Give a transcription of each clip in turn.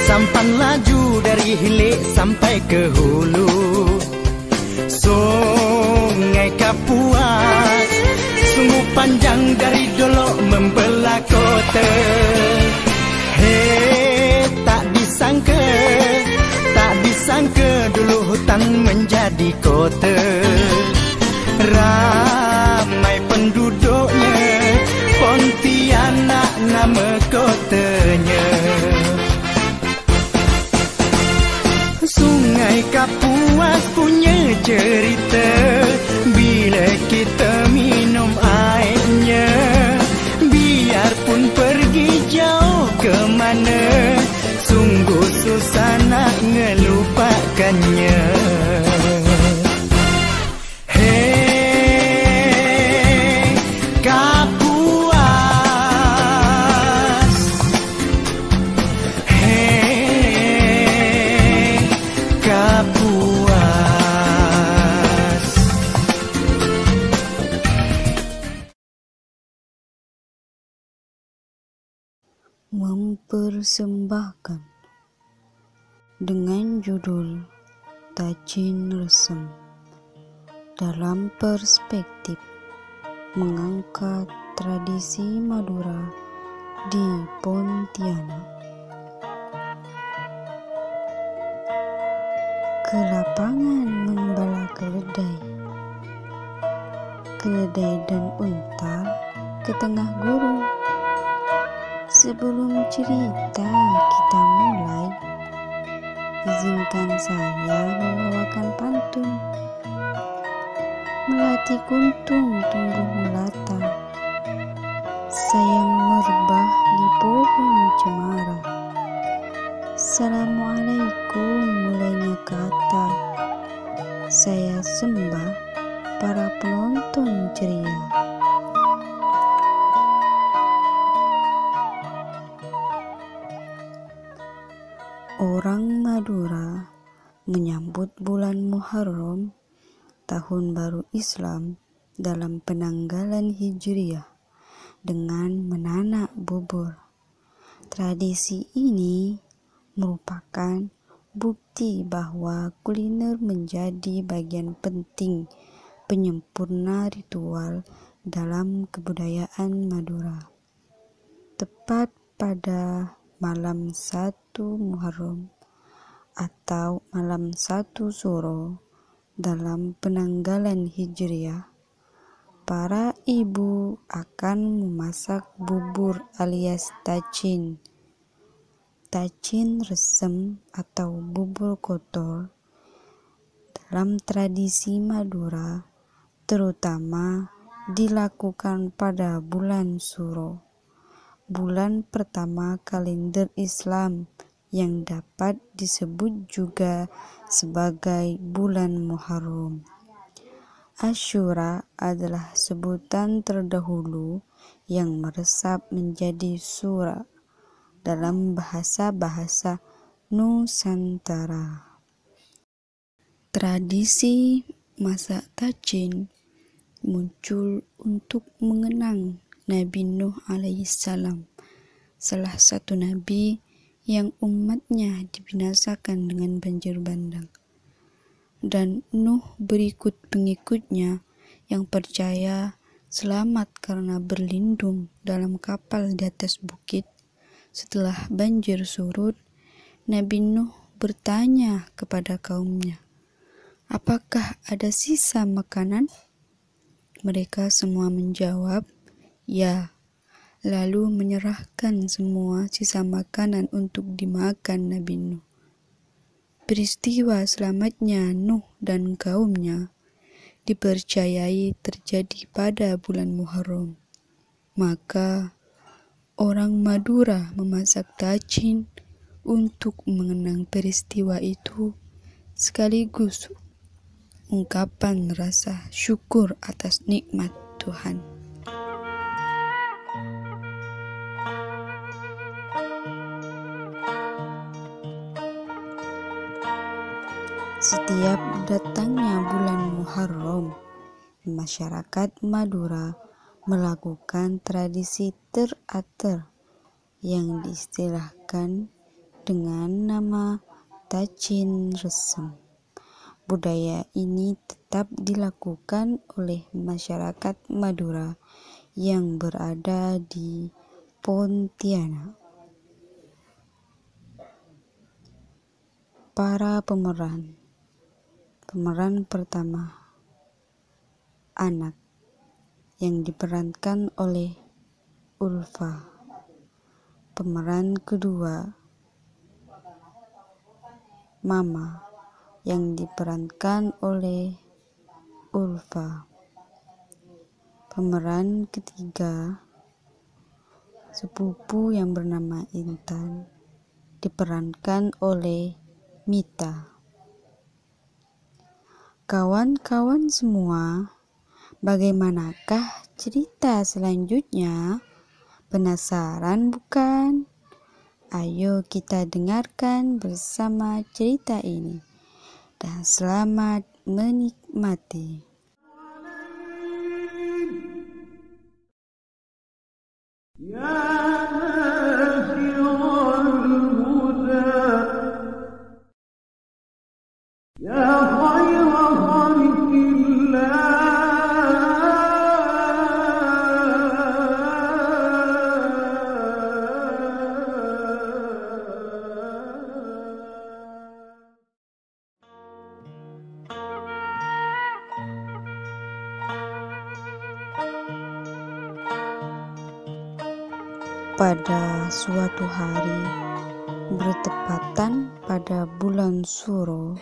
Sampan laju dari hilir sampai ke hulu. Sungai Kapuas sungguh panjang dari Dolok membelah kota. Hei, tak disangka dulu hutan menjadi kota. Ramai penduduknya, Pontianak nama kotanya. Sungai Kapuas punya cerita, bila kita minum airnya, biarpun pergi jauh ke mana, sungguh susah nak ngelupakannya. Hei Kapuas, hei Kapuas. Mempersembahkan dengan judul Tachin Resem, dalam perspektif mengangkat tradisi Madura di Pontianak. Ke lapangan membala keledai, keledai dan unta ke tengah gurun. Sebelum cerita kita mulai, izinkan saya membawakan pantun. Melati kuntung tumbuh melata, sayang merbah di pohon cemara. Assalamualaikum mulainya kata, saya sembah para penonton ceria. Orang Madura menyambut bulan Muharram, tahun baru Islam, dalam penanggalan Hijriah dengan menanak bubur. Tradisi ini merupakan bukti bahwa kuliner menjadi bagian penting penyempurna ritual dalam kebudayaan Madura. Tepat pada malam 1 Muharram atau malam 1 Suro dalam penanggalan Hijriah, para ibu akan memasak bubur alias tachin. Tachin resem atau bubur kotor dalam tradisi Madura terutama dilakukan pada bulan Suro, bulan pertama kalender Islam yang dapat disebut juga sebagai bulan Muharram. Asyura adalah sebutan terdahulu yang meresap menjadi sura dalam bahasa-bahasa Nusantara. Tradisi masak tachin muncul untuk mengenang Nabi Nuh alaihissalam, salah satu nabi yang umatnya dibinasakan dengan banjir bandang. Dan Nuh berikut pengikutnya yang percaya selamat karena berlindung dalam kapal di atas bukit. Setelah banjir surut, Nabi Nuh bertanya kepada kaumnya, "Apakah ada sisa makanan?" Mereka semua menjawab, "Ya." Lalu menyerahkan semua sisa makanan untuk dimakan Nabi Nuh. Peristiwa selamatnya Nuh dan kaumnya dipercayai terjadi pada bulan Muharram. Maka orang Madura memasak tacin untuk mengenang peristiwa itu, sekaligus ungkapan rasa syukur atas nikmat Tuhan. Setiap datangnya bulan Muharram, masyarakat Madura melakukan tradisi teratur yang diistilahkan dengan nama Tacin Resem. Budaya ini tetap dilakukan oleh masyarakat Madura yang berada di Pontianak. Para pemeran pertama, anak, yang diperankan oleh Ulfa. Pemeran kedua, mama, yang diperankan oleh Ulfa. Pemeran ketiga, sepupu yang bernama Intan, diperankan oleh Mita. Kawan-kawan semua, bagaimanakah cerita selanjutnya? Penasaran bukan? Ayo kita dengarkan bersama cerita ini. Dan selamat menikmati. Pada suatu hari, bertepatan pada bulan Suro,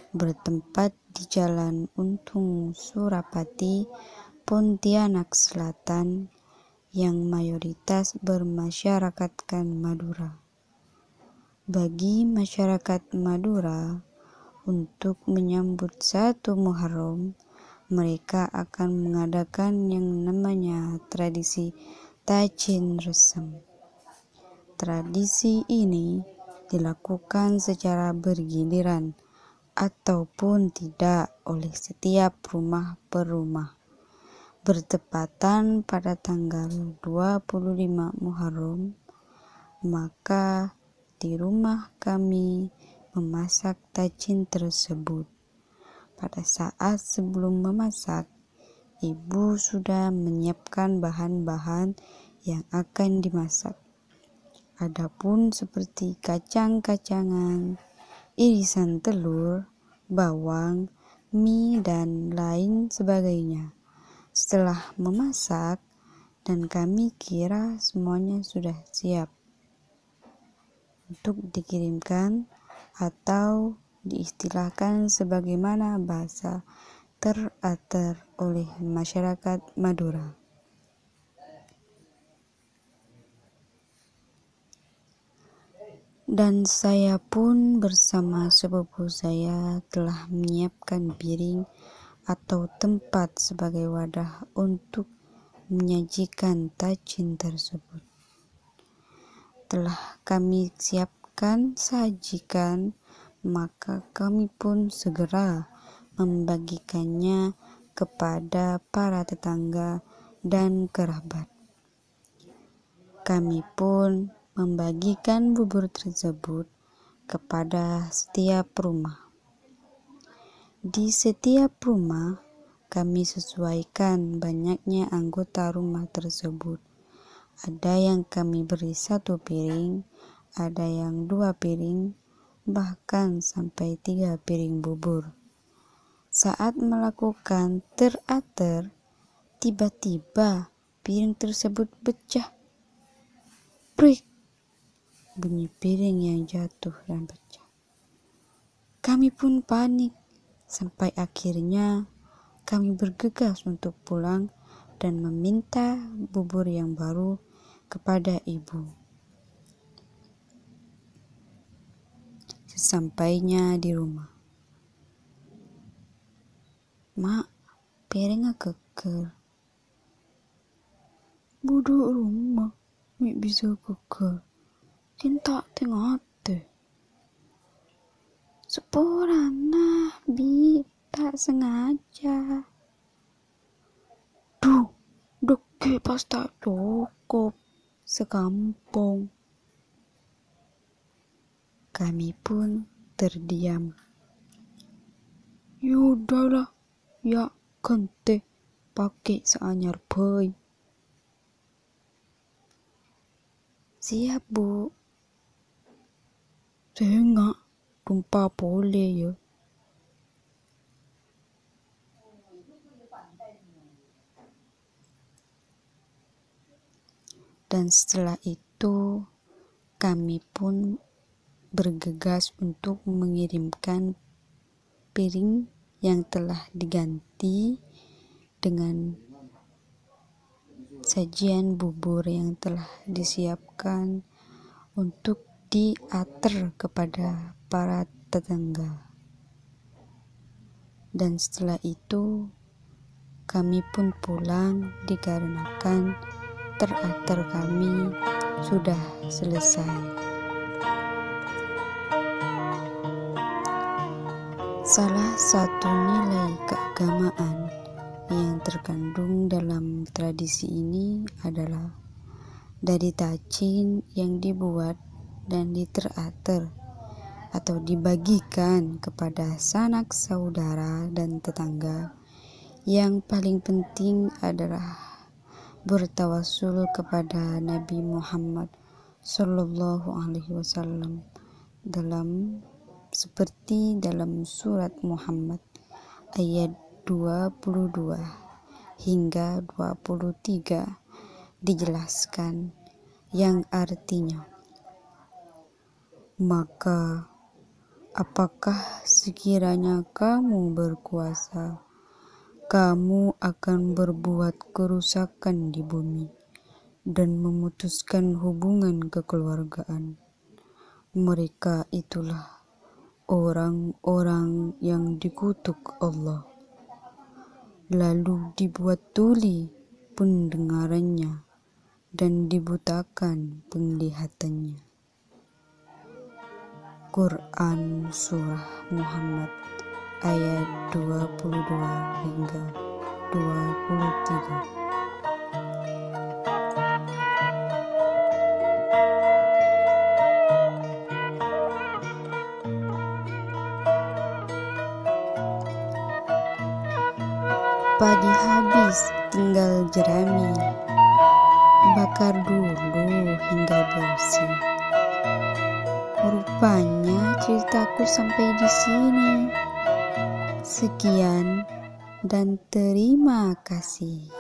bertempat di Jalan Untung Surapati, Pontianak Selatan, yang mayoritas bermasyarakatkan Madura. Bagi masyarakat Madura, untuk menyambut 1 Muharram, mereka akan mengadakan yang namanya tradisi Tacin Resem. Tradisi ini dilakukan secara bergiliran ataupun tidak oleh setiap rumah per rumah. Bertepatan pada tanggal 25 Muharram, maka di rumah kami memasak tacin tersebut. Pada saat sebelum memasak, ibu sudah menyiapkan bahan-bahan yang akan dimasak. Adapun seperti kacang-kacangan, irisan telur, bawang, mie, dan lain sebagainya. Setelah memasak dan kami kira semuanya sudah siap untuk dikirimkan atau diistilahkan sebagaimana bahasa teratur oleh masyarakat Madura. Dan saya pun bersama sepupu saya telah menyiapkan piring atau tempat sebagai wadah untuk menyajikan tacin tersebut. Telah kami siapkan sajikan, maka kami pun segera membagikannya kepada para tetangga dan kerabat. Kami pun membagikan bubur tersebut kepada setiap rumah. Di setiap rumah, kami sesuaikan banyaknya anggota rumah tersebut. Ada yang kami beri 1 piring, ada yang 2 piring, bahkan sampai 3 piring bubur. Saat melakukan teratur, tiba-tiba piring tersebut pecah. Prik! Bunyi piring yang jatuh dan pecah. Kami pun panik, sampai akhirnya kami bergegas untuk pulang dan meminta bubur yang baru kepada ibu. Sesampainya di rumah, "Mak, piringnya keker." "Bodoh rumah, mik bisa keker. Cinta tengok teh." "Sepurana, Bi, tak sengaja." "Duh, deke pas tak cukup sekampung." Kami pun terdiam. "Yudahlah, ya kente pakai seanyar pei." "Siap, Bu." "Tengok, tumpah boleh ya." Dan setelah itu kami pun bergegas untuk mengirimkan piring yang telah diganti dengan sajian bubur yang telah disiapkan untuk diantar kepada para tetangga. Dan setelah itu kami pun pulang dikarenakan teratur kami sudah selesai. Salah satu nilai keagamaan yang terkandung dalam tradisi ini adalah dari tacin yang dibuat dan diteratur atau dibagikan kepada sanak saudara dan tetangga. Yang paling penting adalah bertawasul kepada Nabi Muhammad Sallallahu Alaihi Wasallam seperti dalam surat Muhammad ayat 22 hingga 23 dijelaskan, yang artinya, "Maka apakah sekiranya kamu berkuasa, kamu akan berbuat kerusakan di bumi dan memutuskan hubungan kekeluargaan. Mereka itulah orang-orang yang dikutuk Allah, lalu dibuat tuli pendengarannya dan dibutakan penglihatannya." Quran Surah Muhammad ayat 22 hingga 23. Padi habis, tinggal jerami. Bakar dulu hingga bersih. Rupanya ceritaku sampai di sini. Sekian dan terima kasih.